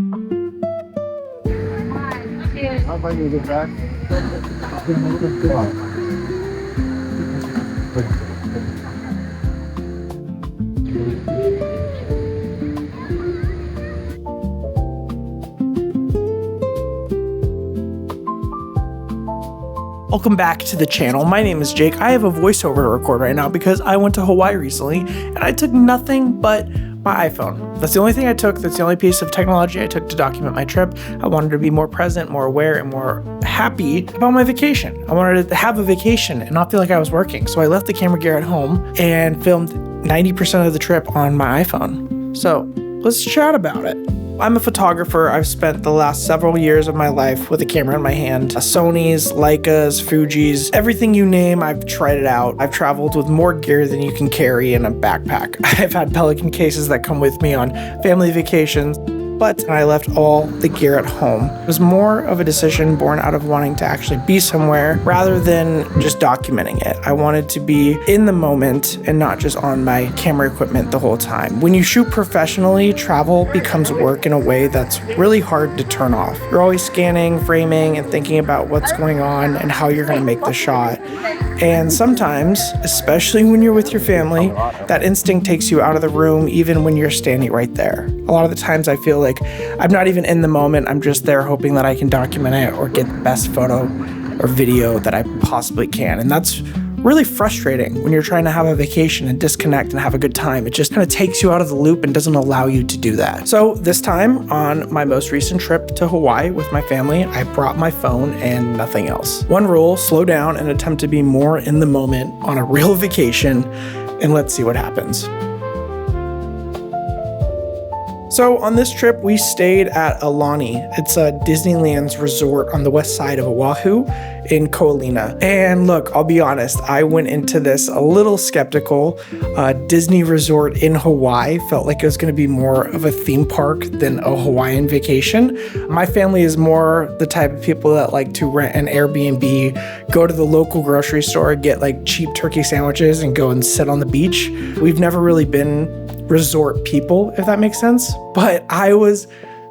How about you get back? Welcome back to the channel. My name is Jake. I have a voiceover to record right now because I went to Hawaii recently and I took nothing but my iPhone. That's the only thing I took. That's the only piece of technology I took to document my trip. I wanted to be more present, more aware, and more happy about my vacation. I wanted to have a vacation and not feel like I was working. So I left the camera gear at home and filmed 90% of the trip on my iPhone. So let's chat about it. I'm a photographer. I've spent the last several years of my life with a camera in my hand. Sonys, Leicas, Fujis, everything you name, I've tried it out. I've traveled with more gear than you can carry in a backpack. I've had Pelican cases that come with me on family vacations, but I left all the gear at home. It was more of a decision born out of wanting to actually be somewhere rather than just documenting it. I wanted to be in the moment and not just on my camera equipment the whole time. When you shoot professionally, travel becomes work in a way that's really hard to turn off. You're always scanning, framing, and thinking about what's going on and how you're gonna make the shot. And sometimes, especially when you're with your family, that instinct takes you out of the room even when you're standing right there. A lot of the times I feel like I'm not even in the moment, I'm just there hoping that I can document it or get the best photo or video that I possibly can. And that's really frustrating when you're trying to have a vacation and disconnect and have a good time. It just kind of takes you out of the loop and doesn't allow you to do that. So this time on my most recent trip to Hawaii with my family, I brought my phone and nothing else. One rule, slow down and attempt to be more in the moment on a real vacation, and let's see what happens. So on this trip, we stayed at Aulani. It's a Disneyland's resort on the west side of Oahu in Ko Olina. And look, I'll be honest, I went into this a little skeptical. Disney resort in Hawaii felt like it was gonna be more of a theme park than a Hawaiian vacation. My family is more the type of people that like to rent an Airbnb, go to the local grocery store, get like cheap turkey sandwiches and go and sit on the beach. We've never really been resort people, if that makes sense. But I was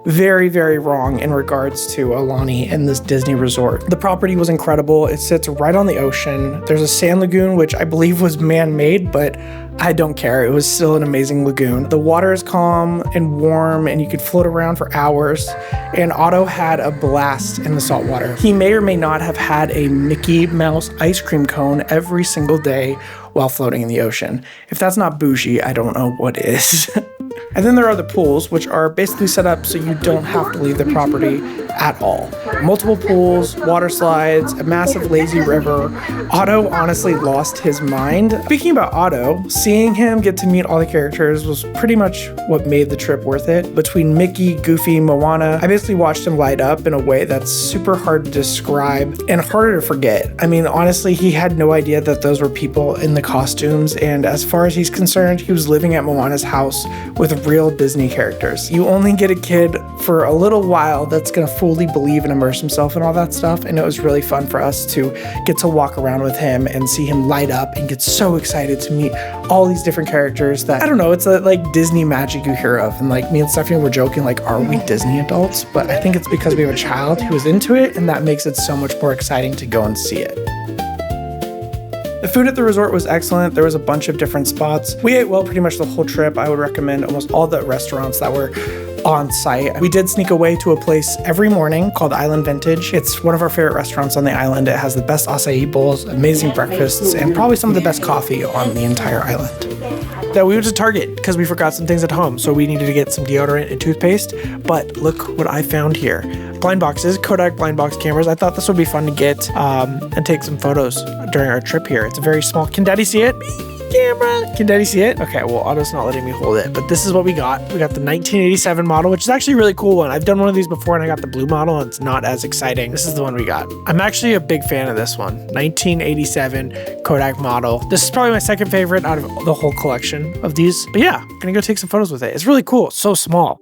very, very wrong in regards to Aulani and this Disney resort. The property was incredible. It sits right on the ocean. There's a sand lagoon, which I believe was man-made, but I don't care. It was still an amazing lagoon. The water is calm and warm and you could float around for hours. And Otto had a blast in the salt water. He may or may not have had a Mickey Mouse ice cream cone every single day while floating in the ocean. If that's not bougie, I don't know what is. And then there are the pools, which are basically set up so you don't have to leave the property at all. Multiple pools, water slides, a massive lazy river. Otto honestly lost his mind. Speaking about Otto, seeing him get to meet all the characters was pretty much what made the trip worth it. Between Mickey, Goofy, Moana, I basically watched him light up in a way that's super hard to describe and harder to forget. I mean, honestly, he had no idea that those were people in the costumes, and as far as he's concerned, he was living at Moana's house with real Disney characters. You only get a kid for a little while that's gonna fully believe and immerse himself in all that stuff, and it was really fun for us to get to walk around with him and see him light up and get so excited to meet all these different characters that, I don't know, it's like Disney magic you hear of. And like me and Stephanie were joking, like, are we Disney adults? But I think it's because we have a child who is into it, and that makes it so much more exciting to go and see it. The food at the resort was excellent. There was a bunch of different spots. We ate well pretty much the whole trip. I would recommend almost all the restaurants that were on site. We did sneak away to a place every morning called Island Vintage. It's one of our favorite restaurants on the island. It has the best acai bowls, amazing breakfasts, and probably some of the best coffee on the entire island. That we went to Target because we forgot some things at home, so we needed to get some deodorant and toothpaste. But look what I found here. Blind boxes, Kodak blind box cameras. I thought this would be fun to get and take some photos during our trip here. It's a very small, can daddy see it? Camera. Can daddy see it? Okay, well, Otto's not letting me hold it, but this is what we got. We got the 1987 model, which is actually a really cool one. I've done one of these before and I got the blue model and it's not as exciting. This is the one we got. I'm actually a big fan of this one. 1987 Kodak model. This is probably my second favorite out of the whole collection of these. But yeah, I'm gonna go take some photos with it. It's really cool. It's so small.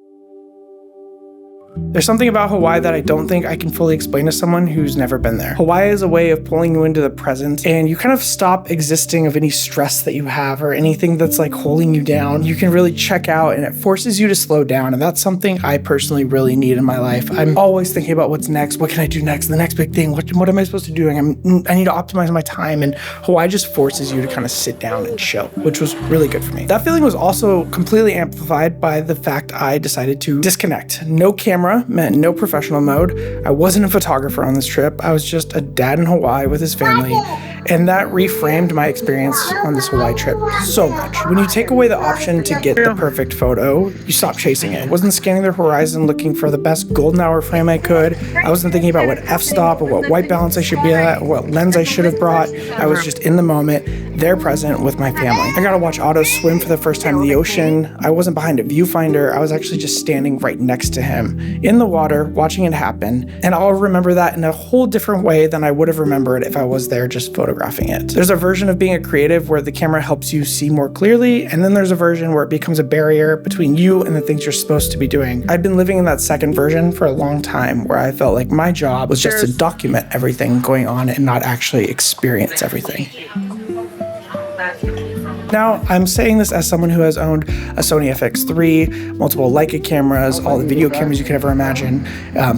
There's something about Hawaii that I don't think I can fully explain to someone who's never been there. Hawaii is a way of pulling you into the present, and you kind of stop existing of any stress that you have or anything that's like holding you down. You can really check out, and it forces you to slow down, and that's something I personally really need in my life. I'm always thinking about what's next, what can I do next, the next big thing, what am I supposed to be doing? I need to optimize my time, and Hawaii just forces you to kind of sit down and chill, which was really good for me. That feeling was also completely amplified by the fact I decided to disconnect. No camera meant no professional mode. I wasn't a photographer on this trip. I was just a dad in Hawaii with his family, and that reframed my experience on this Hawaii trip so much. When you take away the option to get the perfect photo, you stop chasing it. I wasn't scanning the horizon looking for the best golden hour frame I could. I wasn't thinking about what f-stop or what white balance I should be at or what lens I should have brought. I was just in the moment, there present with my family. I got to watch Otto swim for the first time in the ocean. I wasn't behind a viewfinder. I was actually just standing right next to him in the water, watching it happen. And I'll remember that in a whole different way than I would have remembered if I was there just photographing it. There's a version of being a creative where the camera helps you see more clearly, and then there's a version where it becomes a barrier between you and the things you're supposed to be doing. I've been living in that second version for a long time, where I felt like my job was just to document everything going on and not actually experience everything. Now, I'm saying this as someone who has owned a Sony FX3, multiple Leica cameras, all the video cameras you could ever imagine,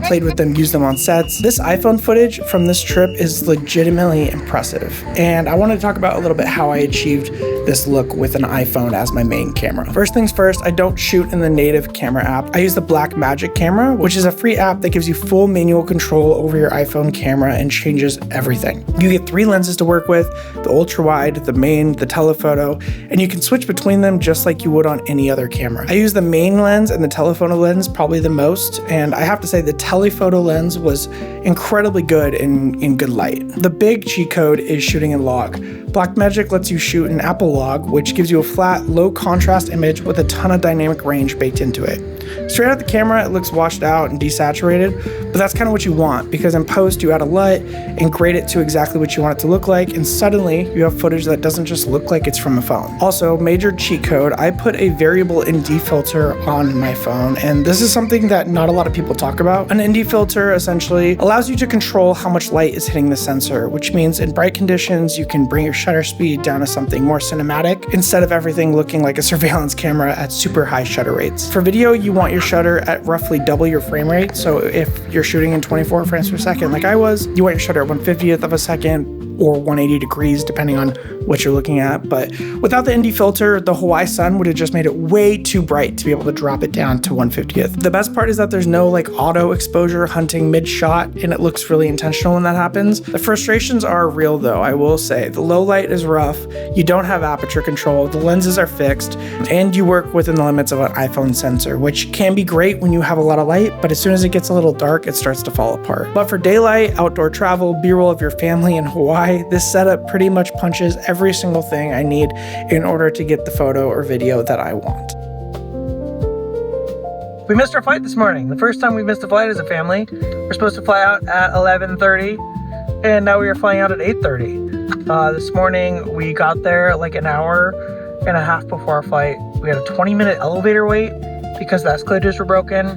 played with them, used them on sets. This iPhone footage from this trip is legitimately impressive. And I want to talk about a little bit how I achieved this look with an iPhone as my main camera. First things first, I don't shoot in the native camera app. I use the Blackmagic Camera, which is a free app that gives you full manual control over your iPhone camera and changes everything. You get 3 lenses to work with, the ultra wide, the main, the telephoto, and you can switch between them just like you would on any other camera. I use the main lens and the telephoto lens probably the most, and I have to say the telephoto lens was incredibly good in good light. The big cheat code is shooting in log. Blackmagic lets you shoot in Apple log, which gives you a flat, low contrast image with a ton of dynamic range baked into it. Straight out the camera, it looks washed out and desaturated, but that's kind of what you want, because in post you add a LUT and grade it to exactly what you want it to look like, and suddenly you have footage that doesn't just look like it's from a phone. Also, major cheat code, I put a variable ND filter on my phone, and this is something that not a lot of people talk about. An ND filter essentially allows you to control how much light is hitting the sensor, which means in bright conditions you can bring your shutter speed down to something more cinematic instead of everything looking like a surveillance camera at super high shutter rates. For video, you want your shutter at roughly double your frame rate, so if you're shooting in 24 frames per second like I was, you want your shutter at 1/50th of a second or 180 degrees depending on what you're looking at. But without the ND filter, the Hawaii sun would have just made it way too bright to be able to drop it down to 1/50th. The best part is that there's no like auto exposure hunting mid-shot, and it looks really intentional when that happens. The frustrations are real though, I will say. The low light is rough, you don't have aperture control, the lenses are fixed, and you work within the limits of an iPhone sensor, which can be great when you have a lot of light, but as soon as it gets a little dark, it starts to fall apart. But for daylight, outdoor travel, B-roll of your family in Hawaii, this setup pretty much punches every single thing I need in order to get the photo or video that I want. We missed our flight this morning. The first time we missed a flight as a family. We're supposed to fly out at 11:30, and now we are flying out at 8:30. This morning we got there like an hour and a half before our flight. We had a 20-minute elevator wait because the escalators were broken.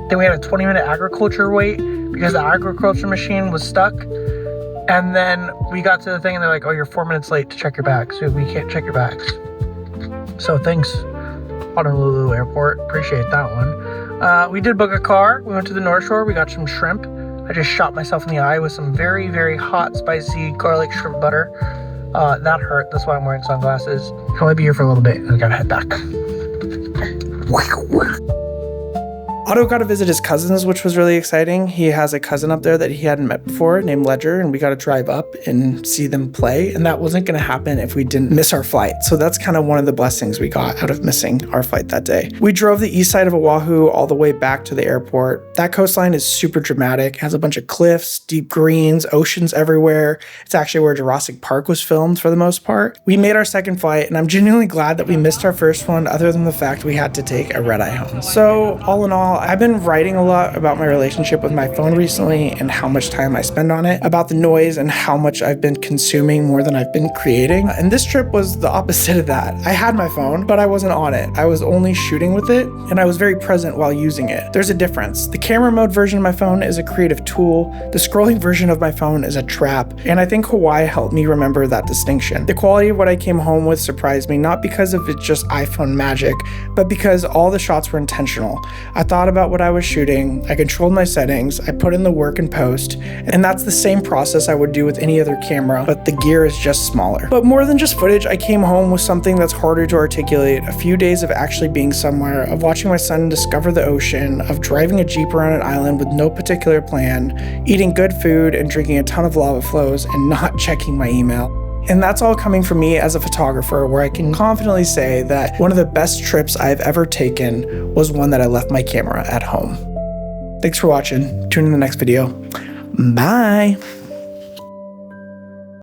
Then we had a 20-minute agriculture wait because the agriculture machine was stuck. And then we got to the thing and they're like, oh, you're 4 minutes late to check your bags. So we can't check your bags. So thanks, Honolulu Airport. Appreciate that one. We did book a car. We went to the North Shore. We got some shrimp. I just shot myself in the eye with some very, very hot, spicy garlic shrimp butter. That hurt. That's why I'm wearing sunglasses. I'll only be here for a little bit and I gotta head back. Otto got to visit his cousins, which was really exciting. He has a cousin up there that he hadn't met before named Ledger, and we got to drive up and see them play, and that wasn't going to happen if we didn't miss our flight. So that's kind of one of the blessings we got out of missing our flight that day. We drove the east side of Oahu all the way back to the airport. That coastline is super dramatic. It has a bunch of cliffs, deep greens, oceans everywhere. It's actually where Jurassic Park was filmed for the most part. We made our second flight, and I'm genuinely glad that we missed our first one, other than the fact we had to take a red-eye home. So all in all, I've been writing a lot about my relationship with my phone recently and how much time I spend on it, about the noise and how much I've been consuming more than I've been creating. And this trip was the opposite of that. I had my phone, but I wasn't on it. I was only shooting with it, and I was very present while using it. There's a difference. The camera mode version of my phone is a creative tool. The scrolling version of my phone is a trap. And I think Hawaii helped me remember that distinction. The quality of what I came home with surprised me, not because of it's just iPhone magic, but because all the shots were intentional. I thought about what I was shooting, I controlled my settings, I put in the work in post, and that's the same process I would do with any other camera, but the gear is just smaller. But more than just footage, I came home with something that's harder to articulate, a few days of actually being somewhere, of watching my son discover the ocean, of driving a Jeep around an island with no particular plan, eating good food and drinking a ton of lava flows and not checking my email. And that's all coming from me as a photographer, where I can confidently say that one of the best trips I've ever taken was one that I left my camera at home. Thanks for watching. Tune in the next video. Bye.